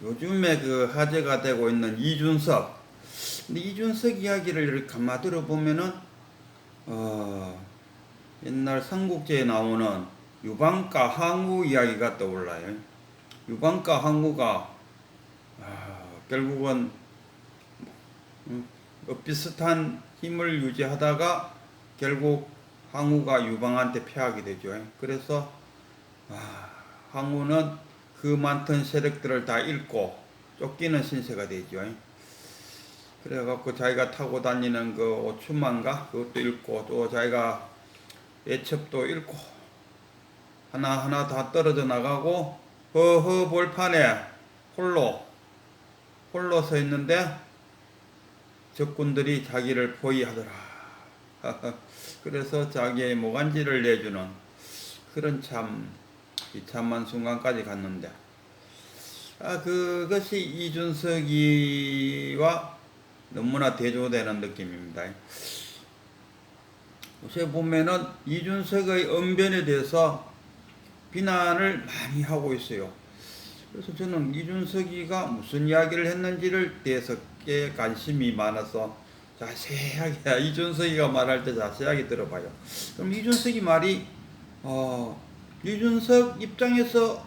요즘에 그 화제가 되고 있는 이준석. 근데 이준석 이야기를 이렇게 가만 들어보면은, 옛날 삼국지에 나오는 유방과 항우 이야기가 떠올라요. 유방과 항우가, 결국은, 비슷한 힘을 유지하다가 결국 항우가 유방한테 패하게 되죠. 그래서, 항우는 그 많던 세력들을 다 잃고 쫓기는 신세가 되죠. 그래갖고 자기가 타고 다니는 그 오춘만가 그것도 잃고 또 자기가 애첩도 잃고 하나하나 다 떨어져 나가고 허허 볼판에 홀로 서 있는데 적군들이 자기를 포위하더라. 그래서 자기의 모간지를 내주는 그런 참 비참한 순간까지 갔는데, 그것이 이준석이와 너무나 대조되는 느낌입니다. 요새 보면은 이준석의 언변에 대해서 비난을 많이 하고 있어요. 그래서 저는 이준석이가 무슨 이야기를 했는지를 대해서 꽤 관심이 많아서 자세하게 이준석이가 말할 때 자세하게 들어봐요. 그럼 이준석이 말이 이준석 입장에서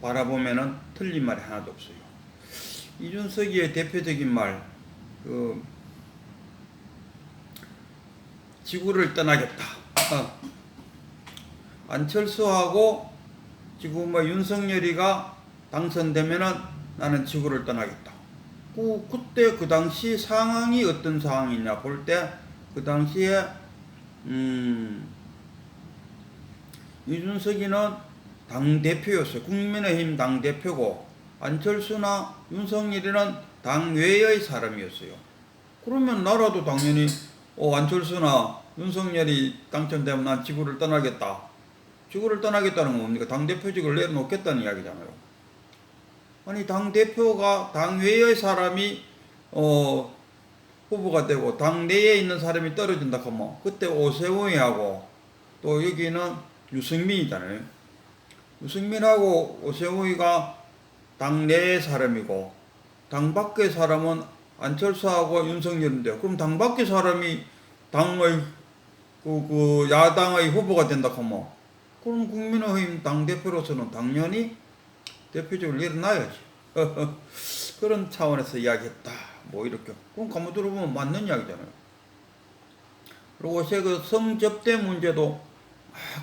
바라보면은 틀린 말이 하나도 없어요. 이준석이의 대표적인 말, 지구를 떠나겠다. 안철수하고 지금 윤석열이가 당선되면은 나는 지구를 떠나겠다. 그때 그 당시 상황이 어떤 상황이냐 볼 때 그 당시에 이준석이는 당대표였어요. 국민의힘 당대표고 안철수나 윤석열이는 당외의 사람이었어요. 그러면 나라도 당연히 안철수나 윤석열이 당첨되면 난 지구를 떠나겠다. 지구를 떠나겠다는 건 뭡니까? 당대표직을 내려놓겠다는 이야기잖아요. 아니 당대표가 당외의 사람이 후보가 되고 당내에 있는 사람이 떨어진다 하면 그때 오세훈이하고 또 여기는 유승민이잖아요. 유승민하고 오세훈이가 당내의 사람이고 당 밖의 사람은 안철수하고 윤석열인데, 그럼 당 밖의 사람이 당의 야당의 후보가 된다 하면 그럼 국민의힘 당대표로서는 당연히 대표직을 일어나야지. 그런 차원에서 이야기했다. 뭐 이렇게. 그럼 가만 들어보면 맞는 이야기잖아요. 그리고 그 성접대 문제도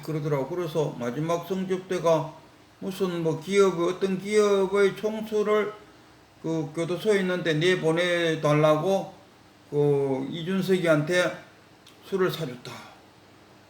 그러더라고. 그래서 마지막 성접대가 무슨 어떤 기업의 총수를 그 교도소에 있는데 내보내달라고 이준석이한테 술을 사줬다.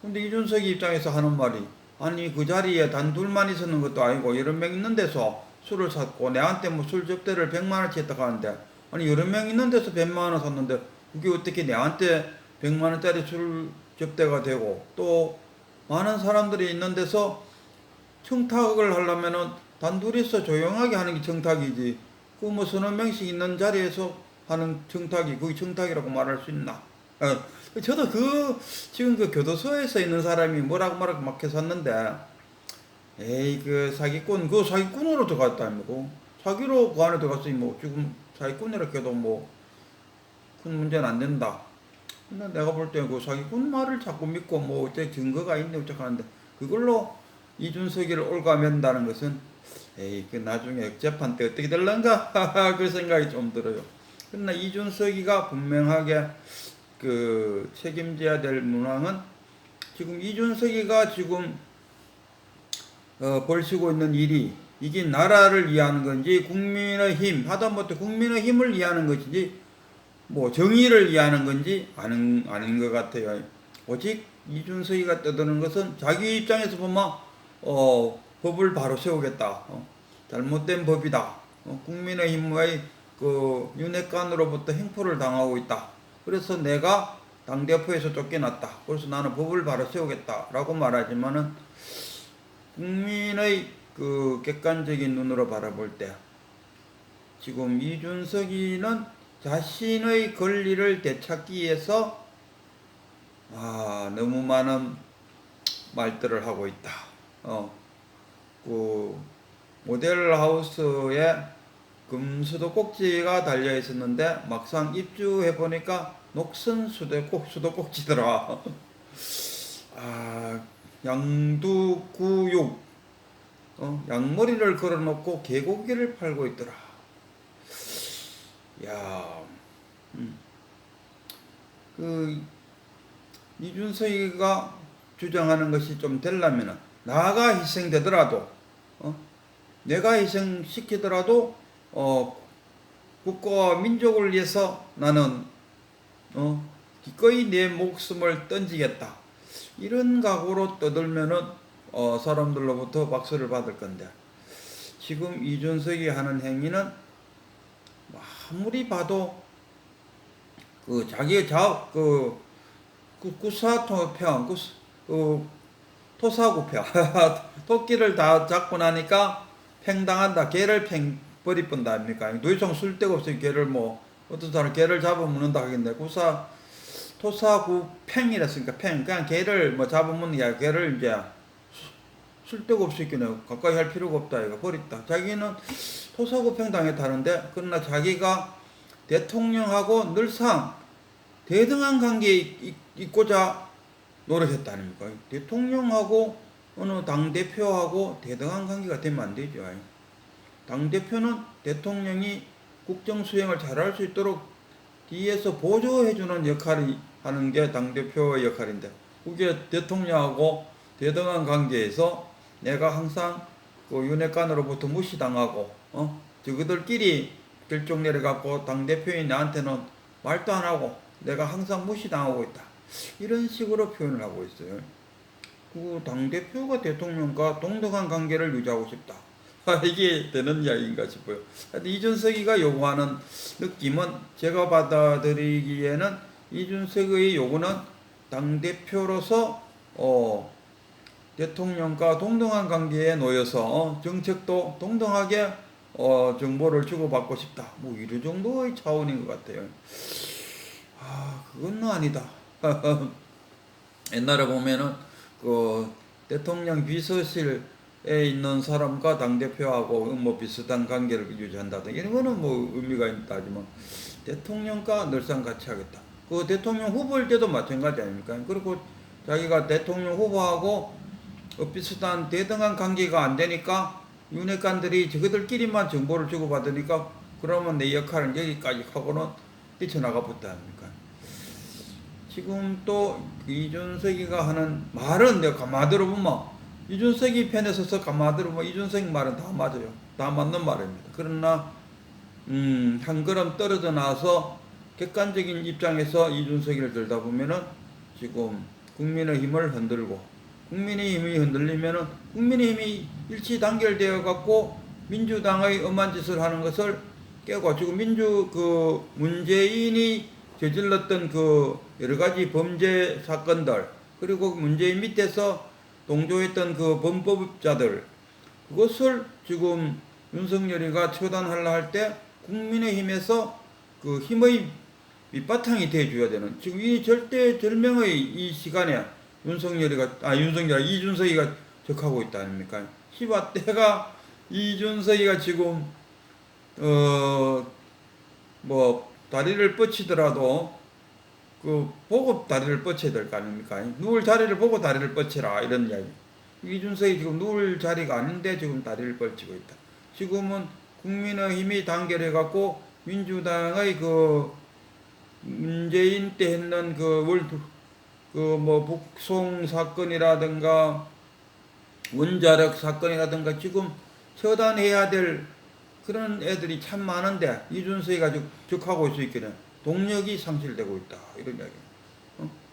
근데 이준석이 입장에서 하는 말이, 아니 그 자리에 단 둘만 있었는 것도 아니고 여러 명 있는 데서 술을 샀고 내한테 술 접대를 100만원치 했다고 하는데, 아니 여러 명 있는 데서 100만원 샀는데 그게 어떻게 내한테 100만원짜리 술 접대가 되고, 또 많은 사람들이 있는 데서 청탁을 하려면은 단둘이서 조용하게 하는 게 청탁이지, 서너 명씩 있는 자리에서 하는 청탁이 그게 청탁이라고 말할 수 있나? 저도 지금 교도소에서 있는 사람이 뭐라고 막 해서 샀는데, 에이, 사기꾼으로 들어갔다며. 사기로 그 안에 들어갔으니 지금 사기꾼이라 해도 큰 문제는 안 된다. 근데 내가 볼 때 사기꾼 말을 자꾸 믿고 어째 증거가 있네 어쩌고 하는데, 그걸로 이준석이를 올가맨다는 것은, 에이, 나중에 재판 때 어떻게 될런가? 그 생각이 좀 들어요. 그러나 이준석이가 분명하게 책임져야 될 문항은, 지금 이준석이가 지금 벌이고 있는 일이 이게 나라를 위하는 건지 국민의힘 하다못해 국민의힘을 위하는 것인지 정의를 위하는 건지 아닌 것 같아요. 오직 이준석이가 떠드는 것은 자기 입장에서 보면 법을 바로 세우겠다. 잘못된 법이다. 국민의힘의 윤핵관으로부터 횡포를 당하고 있다. 그래서 내가 당대표에서 쫓겨났다. 그래서 나는 법을 바로 세우겠다라고 말하지만은, 국민의 객관적인 눈으로 바라볼 때 지금 이준석이는 자신의 권리를 되찾기 위해서 너무 많은 말들을 하고 있다. 모델하우스에 금수도 꼭지가 달려 있었는데 막상 입주해 보니까 녹슨 수도꼭지더라. 아, 양두구육, 양머리를 걸어놓고 개고기를 팔고 있더라. 야, 그 이준석이가 주장하는 것이 좀 되려면은 나가 희생되더라도, 내가 희생시키더라도 국가와 민족을 위해서 나는 기꺼이 내 목숨을 던지겠다. 이런 각오로 떠들면은 사람들로부터 박수를 받을 건데, 지금 이준석이 하는 행위는 아무리 봐도 그 자기의 구사토평, 토사구표 토끼를 다 잡고 나니까 팽당한다. 개를 버리 뻔다 아닙니까? 더 이상 쓸 데가 없어요. 개를 어떤 사람 개를 잡으면 먹는다 하겠네. 토사구팽이랬으니까 그냥 개를 잡으면 개를 이제 쓸 데가 없으니까 가까이 할 필요가 없다. 이거 버렸다. 자기는 토사구팽 당했다는데, 그러나 자기가 대통령하고 늘상 대등한 관계에 있고자 노력했다 아닙니까? 대통령하고 어느 당대표하고 대등한 관계가 되면 안 되죠. 당대표는 대통령이 국정수행을 잘할 수 있도록 뒤에서 보조해주는 역할이 하는 게 당대표의 역할인데, 그게 대통령하고 대등한 관계에서 내가 항상 그 윤핵관으로부터 무시당하고, 저그들끼리 결정 내려갖고 당대표인 나한테는 말도 안 하고 내가 항상 무시당하고 있다. 이런 식으로 표현을 하고 있어요. 그 당대표가 대통령과 동등한 관계를 유지하고 싶다. 이게 되는 이야기인가 싶어요. 이준석이가 요구하는 느낌은, 제가 받아들이기에는 이준석의 요구는 당대표로서 대통령과 동등한 관계에 놓여서 정책도 동등하게 정보를 주고받고 싶다. 이런 정도의 차원인 것 같아요. 그건 아니다. 옛날에 보면은 그 대통령 비서실에 있는 사람과 당대표하고 비슷한 관계를 유지한다든 이런 거는 의미가 있다 하지만, 대통령과 늘상 같이 하겠다. 그 대통령 후보일 때도 마찬가지 아닙니까? 그리고 자기가 대통령 후보하고 비슷한 대등한 관계가 안 되니까 윤핵관들이 저들끼리만 정보를 주고받으니까, 그러면 내 역할은 여기까지 하고는 뛰쳐나가 버렸다 아닙니까? 지금 또 이준석이가 하는 말은 내가 가만히 들어보면, 이준석이 편에 서서 가만히 들어보면 이준석 말은 다 맞아요. 다 맞는 말입니다. 그러나 한 걸음 떨어져 나와서 객관적인 입장에서 이준석이를 들다 보면은 지금 국민의힘을 흔들고, 국민의힘이 흔들리면은 국민의힘이 일치 단결되어 갖고 민주당의 엄한 짓을 하는 것을 깨고, 지금 문재인이 저질렀던 그 여러 가지 범죄 사건들, 그리고 문재인 밑에서 동조했던 그 범법자들, 그것을 지금 윤석열이가 처단하려 할 때 국민의힘에서 그 힘의 밑바탕이 돼줘야 되는, 지금 이 절대절명의 이 시간에 이준석이가 적하고 있다 아닙니까? 시바 때가 이준석이가 지금 다리를 뻗치더라도 보고 다리를 뻗쳐야 될 거 아닙니까? 누울 자리를 보고 다리를 뻗치라, 이런 이야기. 이준석이 지금 누울 자리가 아닌데 지금 다리를 뻗치고 있다. 지금은 국민의힘이 단결해갖고 민주당의 문재인 때 했는 북송 사건이라든가 원자력 사건이라든가 지금 처단해야 될 그런 애들이 참 많은데, 이준석이가 적하고 있을 있기는 동력이 상실되고 있다, 이런 이야기.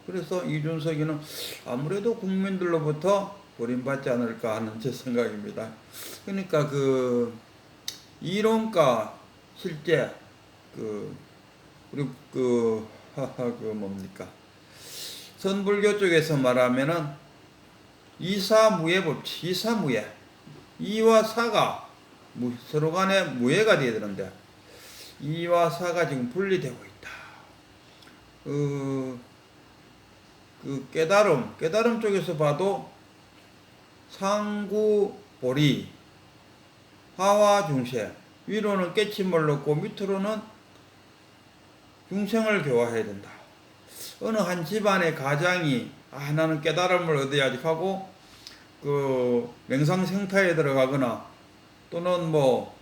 그래서 이준석이는 아무래도 국민들로부터 버림받지 않을까 하는 제 생각입니다. 그러니까 이론과 실제 선불교 쪽에서 말하면은 이사무예 법칙, 이사무예, 이와 사가 서로 간에 무예가 되어야 되는데, 이와 사가 지금 분리되고 있다. 깨달음 쪽에서 봐도 상구보리, 화와 중생, 위로는 깨침을 넣고 밑으로는 중생을 교화해야 된다. 어느 한 집안의 가장이 나는 깨달음을 얻어야지 하고 그 맹상생태에 들어가거나 또는 뭐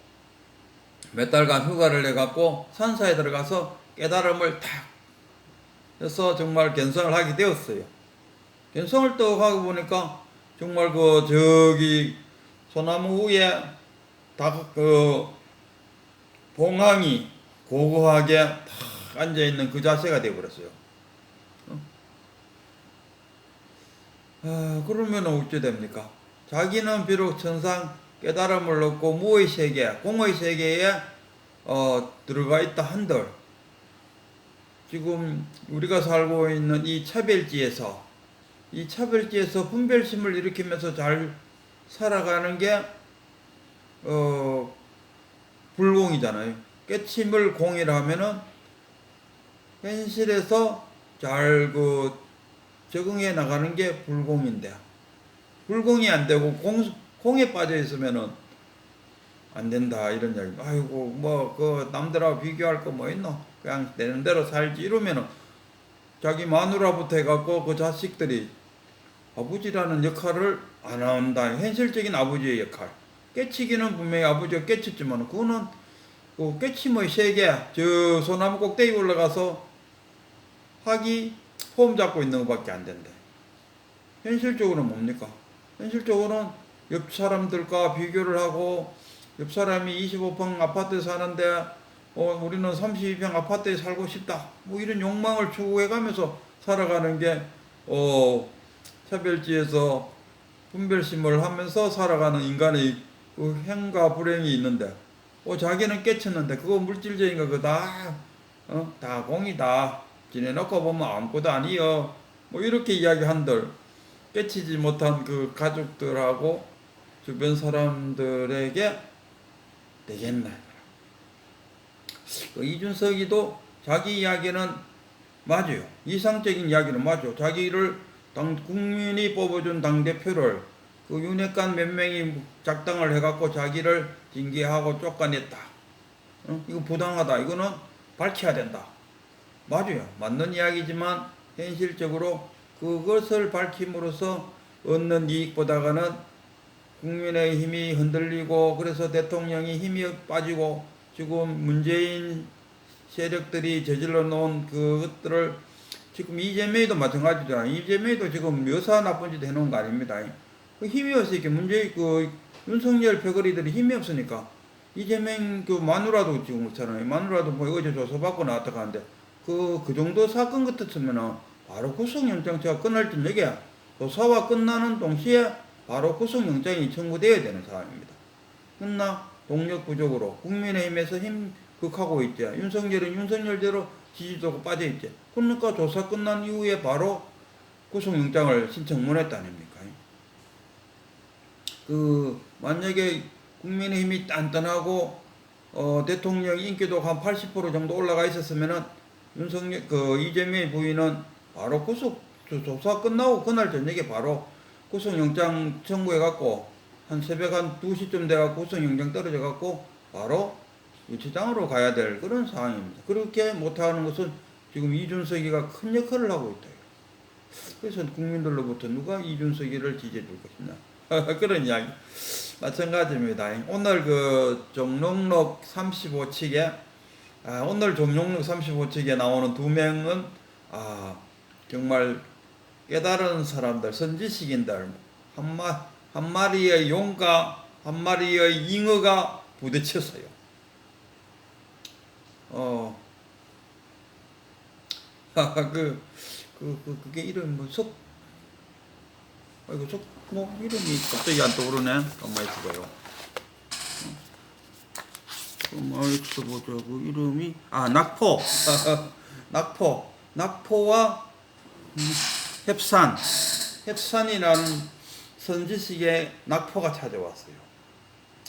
몇 달간 휴가를 내갖고 산사에 들어가서 깨달음을 탁 해서 정말 견성을 하게 되었어요. 견성을 또 하고 보니까 정말 그 저기 소나무 위에 다 그 봉황이 고고하게 탁 앉아있는 그 자세가 되어버렸어요. 그러면 어찌 됩니까? 자기는 비록 천상 깨달음을 얻고 무의 세계, 공의 세계에 들어가 있다 한들 지금 우리가 살고 있는 이 차별지에서 분별심을 일으키면서 잘 살아가는 게 불공이잖아요. 깨침을 공이라 하면은 현실에서 잘 적응해 나가는 게 불공인데 불공이 안 되고 공에 빠져 있으면은 안 된다 이런 이야기. 아이고 뭐 그 남들하고 비교할 거 뭐 있노? 그냥 되는 대로 살지 이러면은 자기 마누라부터 해갖고 그 자식들이 아버지라는 역할을 안 한다. 현실적인 아버지의 역할. 깨치기는 분명히 아버지가 깨쳤지만 그거는 그 깨침의 세계 저 소나무 꼭대기 올라가서 하기 폼 잡고 있는 것밖에 안 된대. 현실적으로는 뭡니까? 현실적으로는 옆 사람들과 비교를 하고 옆 사람이 25평 아파트에 사는데 우리는 32평 아파트에 살고 싶다. 뭐 이런 욕망을 추구해가면서 살아가는 게 차별지에서 분별심을 하면서 살아가는 인간의 그 행과 불행이 있는데 자기는 깨쳤는데 그거 물질적인 거 그거 다 공이다. 지내놓고 보면 아무것도 아니여. 뭐 이렇게 이야기한들 깨치지 못한 그 가족들하고 주변 사람들에게 되겠나. 이준석이도 자기 이야기는 맞아요. 이상적인 이야기는 맞아요. 자기를 국민이 뽑아준 당대표를 그 윤핵관 몇 명이 작당을 해갖고 자기를 징계하고 쫓아냈다. 이거 부당하다. 이거는 밝혀야 된다. 맞아요. 맞는 이야기지만 현실적으로 그것을 밝힘으로써 얻는 이익보다가는 국민의 힘이 흔들리고 그래서 대통령이 힘이 빠지고 지금 문재인 세력들이 저질러 놓은 그것들을 지금 이재명도 마찬가지잖아요. 이재명도 지금 묘사 나쁜 짓 해놓은 거 아닙니다. 그 힘이 없으니까 윤석열 패거리들이 힘이 없으니까 이재명 그 마누라도 지금 그렇잖아요. 마누라도 뭐 어제 조사받고 나왔다 가는데 그 정도 사건 같았으면은 바로 구속영장체가 끝날 땐 여기야. 조사가 끝나는 동시에 바로 구속영장이 청구되어야 되는 상황입니다. 그러나 동력 부족으로 국민의힘에서 힘 극하고 있지. 윤석열은 윤석열대로 지지도가 빠져있지. 그러니까 조사 끝난 이후에 바로 구속영장을 신청 못 했다 아닙니까? 만약에 국민의힘이 단단하고 대통령 인기도가 한 80% 정도 올라가 있었으면은 이재명의 부인은 바로 조사 끝나고 그날 저녁에 바로 구속영장 청구해갖고 한 새벽 한 2시쯤 돼갖고 구속영장 떨어져갖고 바로 유치장으로 가야 될 그런 상황입니다. 그렇게 못하는 것은 지금 이준석이가 큰 역할을 하고 있다. 그래서 국민들로부터 누가 이준석이를 지지해 줄 것이냐. 그런 이야기. 마찬가지입니다. 오늘 종록록 35칙에 오늘 종록록 35칙에 나오는 두 명은 정말 깨달은 사람들, 선지식인들, 한 마리의 용과 한 마리의 잉어가 부딪혔어요. 그게 이름 이름이 갑자기 안 떠오르네. 가만히 있어봐요. 가만히 있어보자. 그 이름이, 낙포. 낙포와 heb산이라는 선지식의 낙포가 찾아왔어요.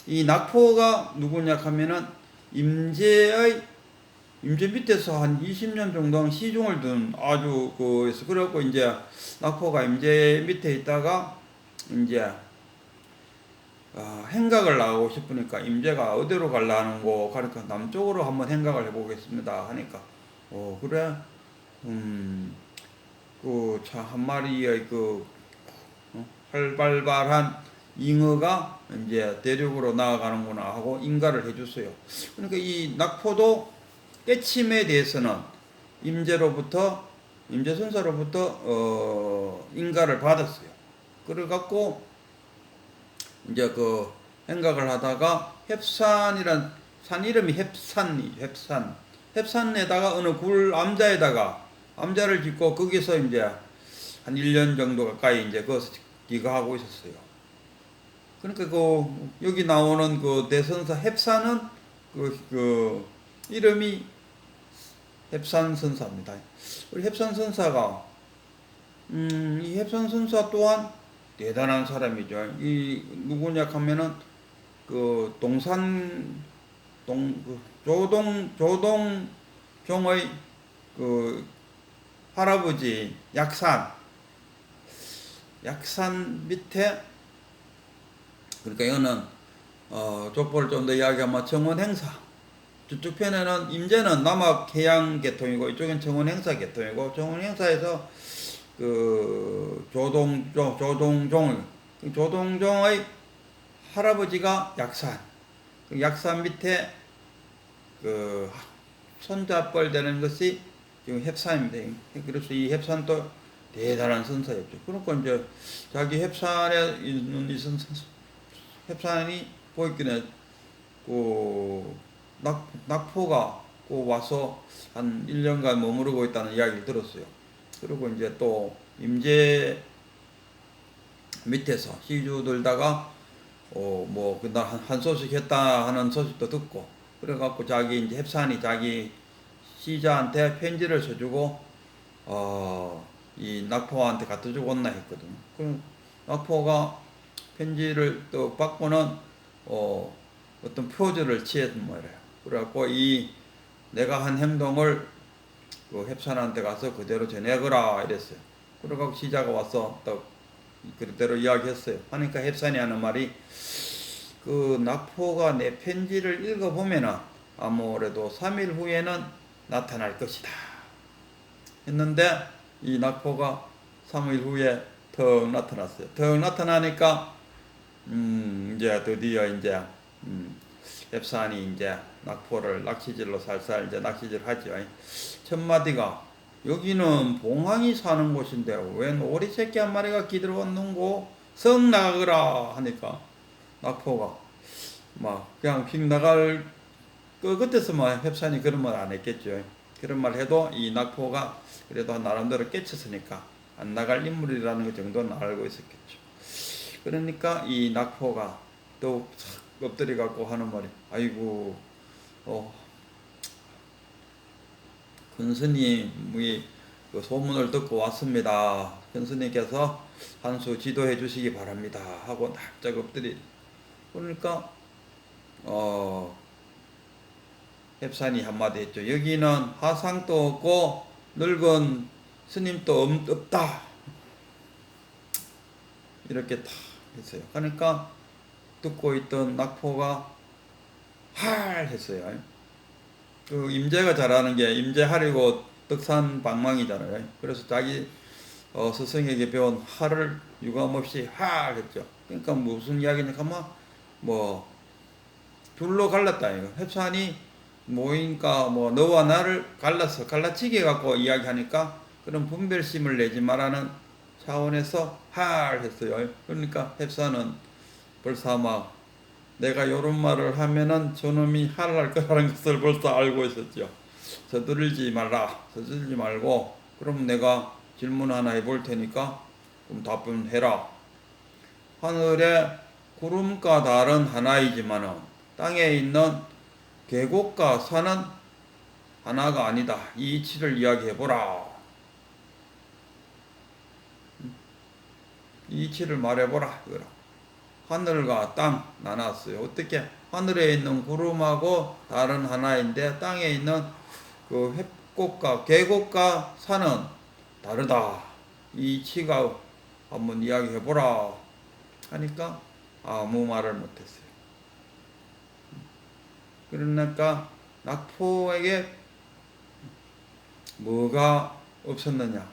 이 낙포가 누구냐 하면은 임제 밑에서 한 20년 정도 시중을 둔 아주 그래갖고 이제 낙포가 임제 밑에 있다가 이제 행각을 나가고 싶으니까 임재가 어디로 갈라 하는 거 그러니까 남쪽으로 한번 행각을 해보겠습니다 하니까 그래 그 차 한 마리의 활발한 잉어가 이제 대륙으로 나아가는구나 하고 인가를 해줬어요. 그러니까 이 낙포도 깨침에 대해서는 임재선사로부터 인가를 받았어요. 그래갖고 이제 그 행각을 하다가 heb산이란 산 이름이 heb산에다가 어느 굴 암자를 짓고 거기서 이제 한 1년 정도 가까이 이제 거기서 기거하고 있었어요. 그러니까 여기 나오는 그 대선사 heb산은 그 이름이 heb산선사입니다. 우리 heb산선사가 이 heb산선사 또한 대단한 사람이죠. 이 누구냐 하면은 그 조동종의 그 할아버지 약산 밑에 그러니까 이거는 족보를 좀 더 이야기하면 정원행사 저쪽 편에는 임제는 남악 해양 계통이고 이쪽은 정원행사 계통이고 정원행사에서 그 조동종의 할아버지가 약산 그 약산 밑에 그 손잡벌 되는 것이 지금 heb산입니다. 그래서 이 heb산도 대단한 선사였죠. 그러니까 이제 자기 heb산에 있는 이 heb산이 보이길래 낙포가 와서 한 1년간 머무르고 있다는 이야기를 들었어요. 그리고 이제 또 임제 밑에서 시주 들다가 그날 한 소식 했다 하는 소식도 듣고 그래갖고 자기 이제 heb산이 자기 시자한테 편지를 써주고 이 낙포한테 갖다 주고 온나 했거든요. 그 낙포가 편지를 또 받고는 어떤 표절을 취했단 말이에요. 그래갖고 이 내가 한 행동을 그 heb산한테 가서 그대로 전해거라 이랬어요. 그래갖고 시자가 와서 또 그대로 이야기했어요. 하니까 heb산이 하는 말이 그 낙포가 내 편지를 읽어보면은 아무래도 3일 후에는 나타날 것이다 했는데 이 낙포가 3일 후에 턱 나타났어요. 턱 나타나니까 이제 드디어 이제 heb산이 이제 낙포를 낚시질로 살살 이제 낚시질 하죠. 첫 마디가 여기는 봉황이 사는 곳인데 웬 오리 새끼 한 마리가 기들어왔는고 성 나가거라 하니까 낙포가 막 그냥 휙 나갈 그 그때서만 heb산이 그런 말 안 했겠죠. 그런 말 해도 이 낙포가 그래도 나름대로 깨쳤으니까 안 나갈 인물이라는 것 정도는 알고 있었겠죠. 그러니까 이 낙포가 또 엎드려 갖고 하는 말이 아이고 큰스님이 그 소문을 듣고 왔습니다. 큰스님께서 한 수 지도해 주시기 바랍니다 하고 납작 엎드리 그러니까 heb산이 한마디 했죠. 여기는 화상도 없고 늙은 스님도 없다 이렇게 다 했어요. 그러니까 듣고 있던 낙포가 할 했어요. 그 임재가 잘하는 게 임재하려고 덕산방망이잖아요. 그래서 자기 스승에게 배운 할을 유감없이 할 했죠. 그러니까 무슨 이야기냐 하면 둘로 갈랐다 이거. heb산이 모이니까 너와 나를 갈라치게 갖고 이야기하니까 그런 분별심을 내지 말라는 차원에서 할 했어요. 그러니까 heb산은 벌써 아마 내가 요런 말을 하면은 저놈이 할할 거라는 것을 벌써 알고 있었죠. 서두르지 말고 그럼 내가 질문 하나 해볼 테니까 좀 답변해라. 하늘에 구름과 달은 하나이지만은 땅에 있는 계곡과 산은 하나가 아니다. 이 이치를 이야기해보라. 이 이치를 말해보라. 하늘과 땅 나눴어요. 어떻게? 하늘에 있는 구름하고 달은 하나인데 땅에 있는 그 계곡과 산은 다르다. 이 이치가 한번 이야기해보라. 하니까 아무 말을 못했어요. 그러니까 낙포에게 뭐가 없었느냐?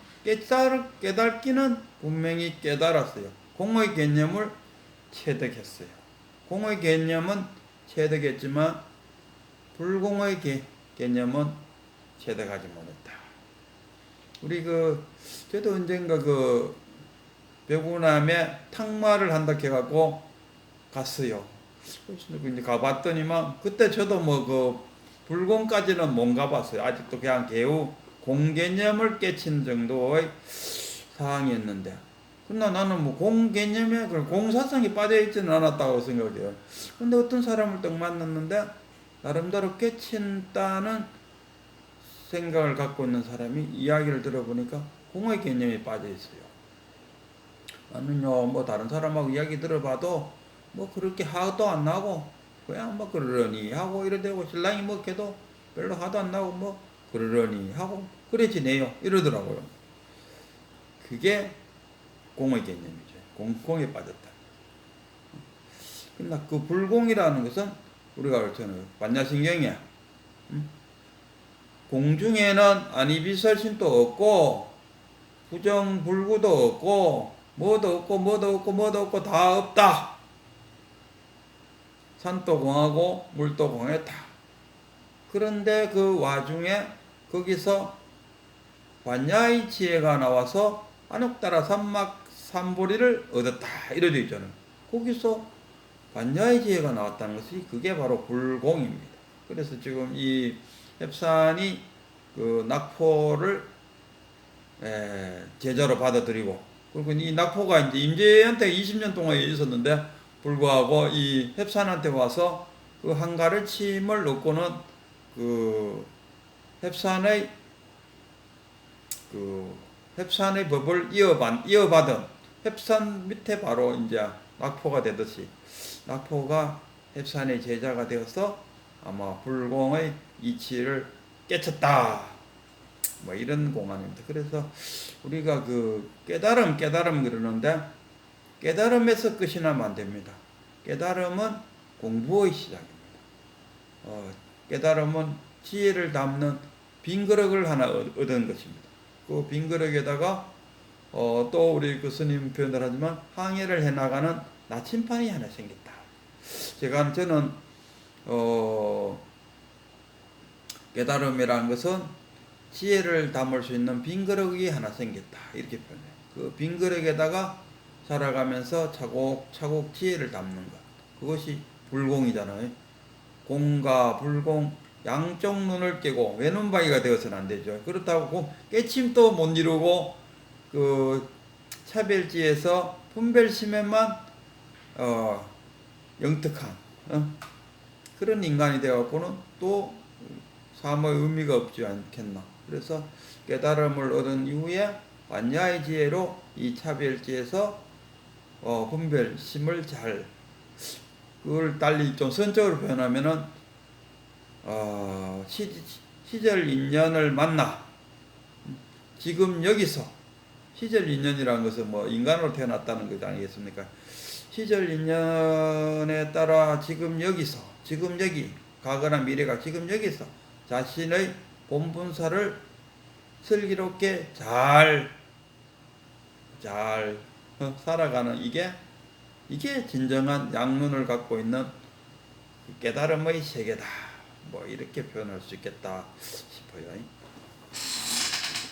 깨닫기는 분명히 깨달았어요. 공의 개념을 체득했어요. 공의 개념은 체득했지만 불공의 개념은 체득하지 못했다. 우리 저도 언젠가 배구남에 탁마를 한다 해갖고 갔어요. 이제 가봤더니만 그때 저도 불공까지는 못 가봤어요. 아직도 그냥 개우 공개념을 깨친 정도의 사항이었는데, 근데 나는 공개념에 공사성이 빠져있지는 않았다고 생각해요. 근데 어떤 사람을 딱 만났는데 나름대로 깨친다는 생각을 갖고 있는 사람이 이야기를 들어보니까 공의 개념이 빠져있어요. 나는요 다른 사람하고 이야기 들어봐도 그렇게 화도 안 나고 그냥 그러려니 하고 이러대고, 신랑이 걔도 별로 화도 안 나고 그러려니 하고 그래 지내요 이러더라고요. 그게 공의 개념이죠. 공에 빠졌다. 그러나 그 불공이라는 것은 우리가 저는 반야신경에 공중에는 아니비설신도 없고 부정불구도 없고 뭐도 없고 다 없다. 산도 공하고 물도 공했다. 그런데 그 와중에 거기서 관야의 지혜가 나와서 안옥따라 삼막삼보리를 얻었다 이러져 있잖아요. 거기서 관야의 지혜가 나왔다는 것이 그게 바로 불공입니다. 그래서 지금 이 헵산이 낙포를 제자로 받아들이고, 그리고 이 낙포가 이제 임재한테 20년 동안 있었는데 불구하고 이 헵산한테 와서 그 한가르침을 얻고는 헵산의 법을 이어받은 헵산 밑에 바로 이제 낙포가 되듯이 낙포가 헵산의 제자가 되어서 아마 불공의 이치를 깨쳤다. 이런 공안입니다. 그래서 우리가 깨달음 그러는데 깨달음에서 끝이 나면 안 됩니다. 깨달음은 공부의 시작입니다. 깨달음은 지혜를 담는 빈그릇을 하나 얻은 것입니다. 그 빈그릇에다가 또 우리 스님 표현을 하지만 항해를 해나가는 나침판이 하나 생겼다. 저는 깨달음이라는 것은 지혜를 담을 수 있는 빈그릇이 하나 생겼다 이렇게 표현해요. 그 빈그릇에다가 살아가면서 차곡차곡 지혜를 담는 것, 그것이 불공이잖아요. 공과 불공 양쪽 눈을 깨고 외눈박이가 되어서는 안 되죠. 그렇다고 깨침도 못 이루고 차별지에서 분별심에만 영특한 그런 인간이 되어갖고는 또 삶의 의미가 없지 않겠나. 그래서 깨달음을 얻은 이후에 관야의 지혜로 이 차별지에서 분별심을 그걸 달리 좀 선적으로 표현하면은 시절 인연을 만나 지금 여기서, 시절 인연이라는 것은 인간으로 태어났다는 것 아니겠습니까? 시절 인연에 따라 지금 여기서, 지금 여기, 과거나 미래가 지금 여기서 자신의 본분사를 슬기롭게 잘 살아가는 이게 진정한 양눈을 갖고 있는 깨달음의 세계다. 이렇게 표현할 수 있겠다 싶어요.